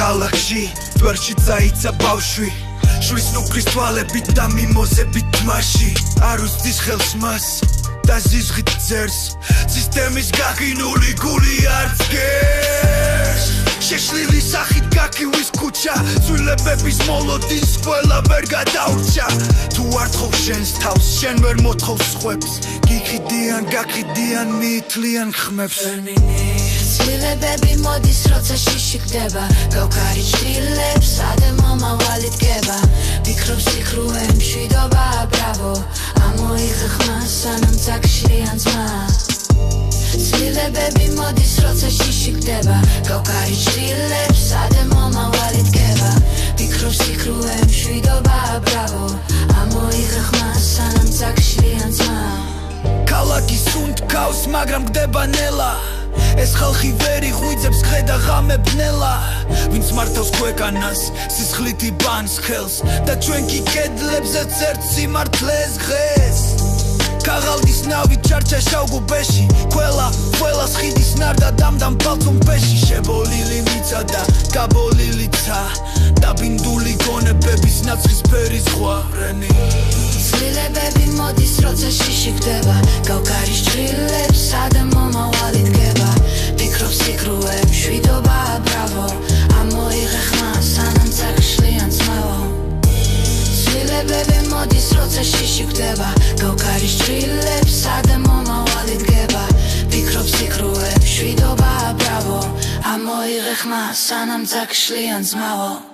ქალაქში ტვერში წაიცა ბავშვი შვის ნუქრის თვალებით და მიმოზებით თმაში არ უსდის ხელს მას და ზიზღით ძერს სისტემის გაგინული გული არც გერს შეშლილი სახით გაქივის ქუჩა ცვლილებების მოლოდინს ყველა ვერ გადაურჩა თუ არ თხოვ შენს თავს შენ ვერ მოთხოვ სხვებს გიქიდიან გაქიდიან მიითლიან ხმებს ცვლილებები მოდის როცა შიში ხდება გავქარი ჭრილებს ადე მომავალი დგება ფიქრობს ფიქრუე მშვიდობა ბრავო ამოიღე ხმა სანამ ძაგშლიან ძმა ცვლილებები მოდის როცა შიში ხდება გავქარი ჭრილებს ადე მომავალი დგება ფიქრობს ფიქრუე მშვიდობა ბრავო ამოიღე ხმა სანამ ძაგშლიან ძმა ქალაქი სუნთქავს მაგრამ გდება ნელა ეს ხალხი ვერ იღვიძებს ხედა ღამებნელა ვინც მართავს ქვეყანას სისხლით იბანს ხელს და ჩვენ კი კედლებზეც ერთ სიმართლეს ღეს ქაღალდის ნავი ჩარჩა შავგუბეში ყველას ხიდის ნარდა დამდამ ბალკონში შებოლილი მიწა და გაბოლილი ცა დაბინდული გონებების ნაცხისფერი ზღვა რენი ცვლილებები მოდის როცა შიში ხდება გავქარი ჭრილებს ადე მომავალი დგება ფიქრობს ფიქრუე მშვიდობა ბრავო ამოიღე ხმა სანამ ძაგშლიან ძმაო ცვლილებები მოდის როცა შიში ხდება გავქარი ჭრილებს ადე მომავალი დგება ფიქრობს ფიქრუე მშვიდობა ბრავო ამოიღე ხმა სანამ ძაგშლიან ძმაო